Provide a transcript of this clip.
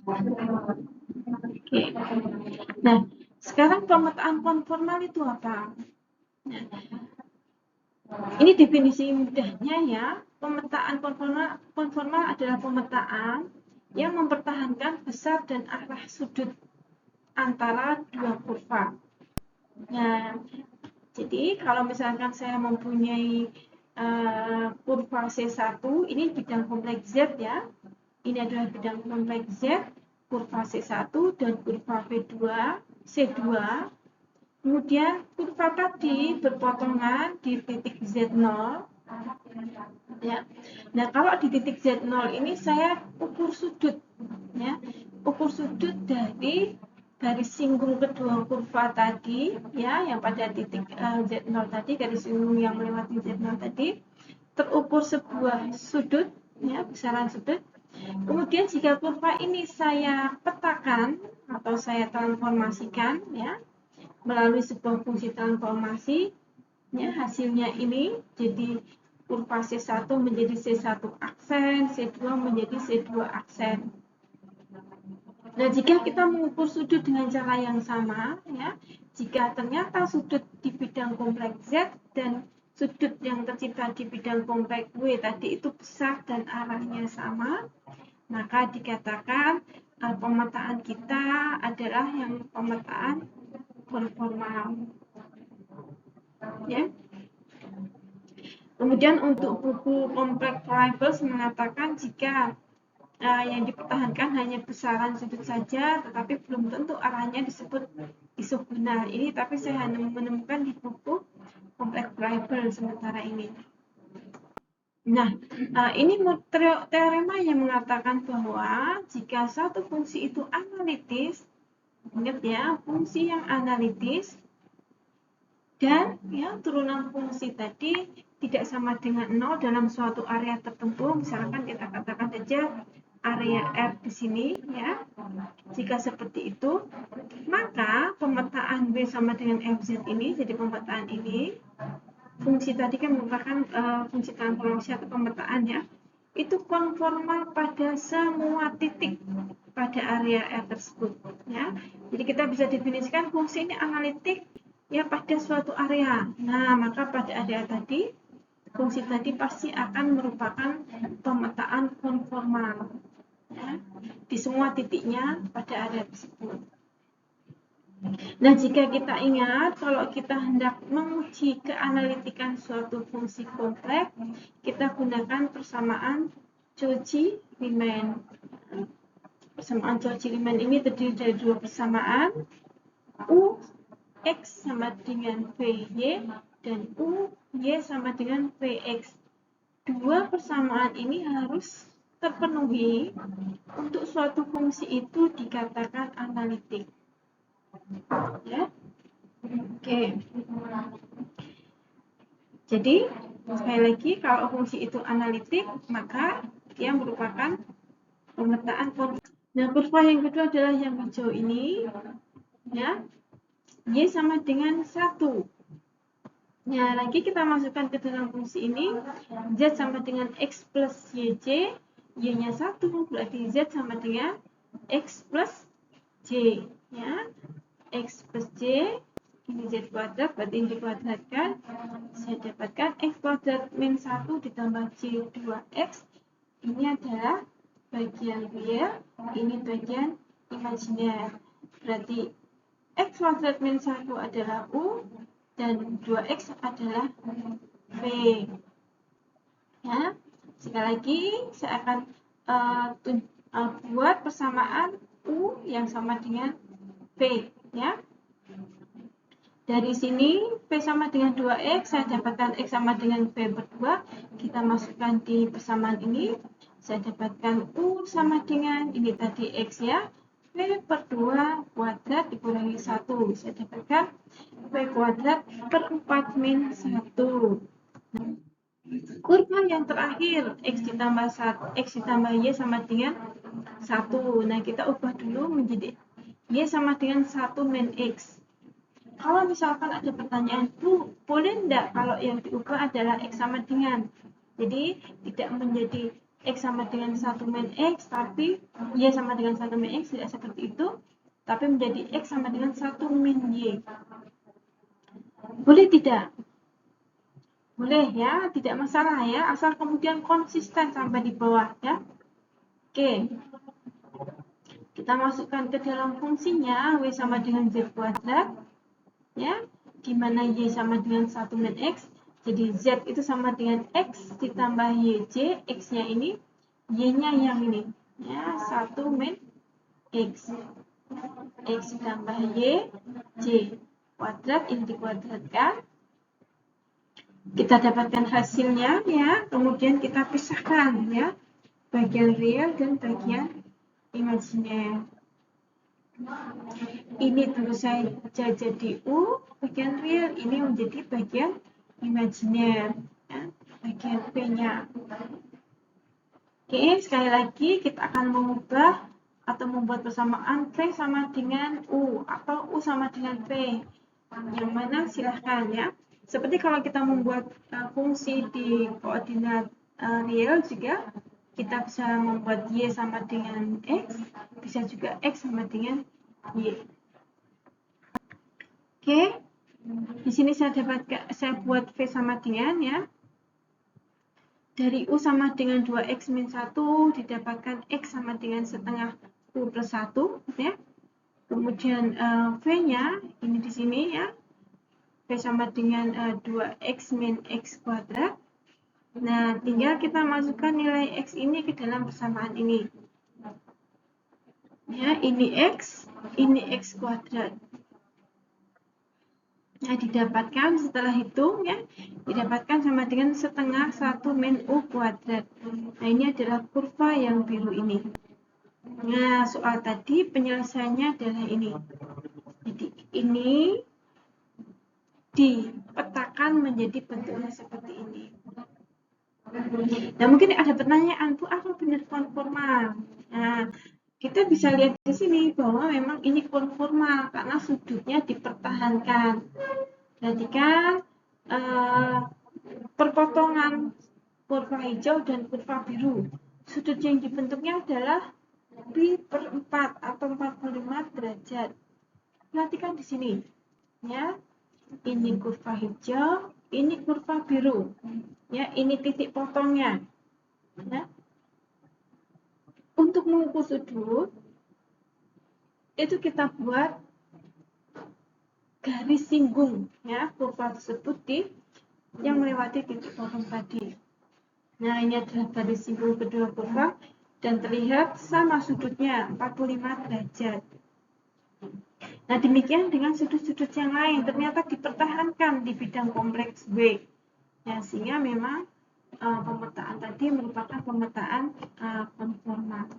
Oke. Nah, sekarang pemetaan konformal itu apa? Nah, ini definisi mudahnya ya. Pemetaan konformal adalah pemetaan yang mempertahankan besar dan arah sudut antara dua kurva. Nah, jadi kalau misalkan saya mempunyai kurva C1, ini bidang kompleks Z ya. Ini adalah bidang kompleks Z, kurva C1 dan kurva C2. Kemudian kurva tadi berpotongan di titik Z0 ya. Nah, kalau di titik Z0 ini saya ukur sudut ya. Ukur sudut dari garis singgung kedua kurva tadi ya, yang pada titik Z0 tadi, garis singgung yang melewati Z0 tadi, terukur sebuah sudut ya, besaran sudut. Kemudian jika kurva ini saya petakan atau saya transformasikan ya, melalui sebuah fungsi transformasi ya, hasilnya ini jadi kurva C1 menjadi C1 aksen, C2 menjadi C2 aksen. Nah, jika kita mengukur sudut dengan cara yang sama ya, jika ternyata sudut di bidang kompleks Z dan sudut yang tercipta di bidang kompleks W tadi itu besar dan arahnya sama, maka dikatakan pemetaan kita adalah yang pemetaan konformal ya. Kemudian untuk buku Complex Variables mengatakan jika yang dipertahankan hanya besaran sudut saja, tetapi belum tentu arahnya disebut isogonal. Ini tapi saya hanya menemukan di buku Complex Variables sementara ini. Nah, ini teorema yang mengatakan bahwa jika satu fungsi itu analitis, ingat ya, fungsi yang analitis dan ya, turunan fungsi tadi tidak sama dengan 0 dalam suatu area tertentu, misalkan kita katakan saja area R di sini ya. Jika seperti itu, maka pemetaan B sama dengan FZ ini, jadi pemetaan ini, fungsi tadi kan merupakan fungsi transformasi atau pemetaan ya, itu konformal pada semua titik pada area R tersebut ya. Jadi kita bisa definisikan fungsi ini analitik ya pada suatu area. Nah, maka pada area tadi fungsi tadi pasti akan merupakan pemetaan konformal ya, di semua titiknya pada area tersebut. Nah, jika kita ingat, kalau kita hendak menguji keanalitikan suatu fungsi kompleks, kita gunakan persamaan Cauchy-Riemann. Persamaan Cauchy-Riemann ini terdiri dari dua persamaan, U X sama dengan VY dan U Y sama dengan Vx. Dua persamaan ini harus terpenuhi untuk suatu fungsi itu dikatakan analitik. Ya. Oke. Jadi, sekali lagi, kalau fungsi itu analitik, maka dia merupakan pemetaan kurva. Nah, kurva yang kedua adalah yang hijau ini. Ya. Y sama dengan 1. Nah, lagi kita masukkan ke dalam fungsi ini, Z sama dengan X plus YJ, Y-nya 1, berarti Z sama dengan X plus J. Ya. X plus J, ini Z kuadrat, berarti ini dikuadratkan, saya dapatkan X kuadrat min 1 ditambah J 2X, ini adalah bagian real, ini bagian imajiner. Berarti X kuadrat min 1 adalah U, dan 2X adalah V. Ya, sekali lagi saya akan buat persamaan U yang sama dengan V. Ya. Dari sini V sama dengan 2X, saya dapatkan X sama dengan V per 2. Kita masukkan di persamaan ini, saya dapatkan U sama dengan, ini tadi X ya, V per 2 kuadrat dikurangi 1. Saya dapatkan V kuadrat per 4 min 1. Kurva yang terakhir, X ditambah 1, X ditambah Y sama dengan 1. Nah, kita ubah dulu menjadi Y sama dengan 1 min X. Kalau misalkan ada pertanyaan, Bu, boleh enggak kalau yang diubah adalah X sama dengan? Jadi, tidak menjadi X sama dengan 1 min X, tapi Y sama dengan 1 min X, tidak seperti itu, tapi menjadi X sama dengan 1 min Y. Boleh tidak? Boleh ya, tidak masalah ya, asal kemudian konsisten sampai di bawah ya. Oke, kita masukkan ke dalam fungsinya W sama dengan Z kuadrat ya, dimana Y sama dengan 1 min X, jadi Z itu sama dengan X ditambah YJ, X-nya ini, Y-nya yang ini ya, 1 min X, X ditambah Y, J kuadrat, ini dikuadratkan, kita dapatkan hasilnya ya, kemudian kita pisahkan ya, bagian real dan bagian imajiner. Ini tentu saja jadi U, bagian real, ini menjadi bagian imajiner ya, bagian P-nya. Oke, sekali lagi kita akan mengubah atau membuat persamaan V sama dengan U atau U sama dengan V, yang mana silahkan ya. Seperti kalau kita membuat fungsi di koordinat real juga, kita bisa membuat Y sama dengan X, bisa juga X sama dengan Y. Oke, di sini saya buat V sama dengan ya. Dari U sama dengan 2X min 1 didapatkan X sama dengan setengah U plus 1 ya. Kemudian V-nya ini di sini ya. V sama dengan 2X min X kuadrat. Nah, tinggal kita masukkan nilai X ini ke dalam persamaan ini. Ya, ini X kuadrat. Nah, didapatkan setelah itu ya, didapatkan sama dengan setengah 1 min U kuadrat. Nah, ini adalah kurva yang biru ini. Nah, soal tadi penyelesaiannya adalah ini. Jadi, ini dipetakan menjadi bentuknya seperti ini. Nah, mungkin ada pertanyaan, Bu, apa benar konformal? Nah, kita bisa lihat di sini bahwa memang ini konformal karena sudutnya dipertahankan. Perhatikan perpotongan kurva hijau dan kurva biru. Sudut yang dibentuknya adalah pi per 4 atau 45 derajat. Perhatikan di sini. Ya, ini kurva hijau, ini kurva biru. Ya, ini titik potongnya. Ya. Untuk mengukur sudut, itu kita buat garis singgung ya, kurva tersebut yang melewati titik potong tadi. Nah, ini adalah garis singgung kedua kurva dan terlihat sama sudutnya 45 derajat. Nah, demikian dengan sudut-sudut yang lain ternyata dipertahankan di bidang kompleks W. Ya, sehingga memang pemetaan tadi merupakan pemetaan konformal.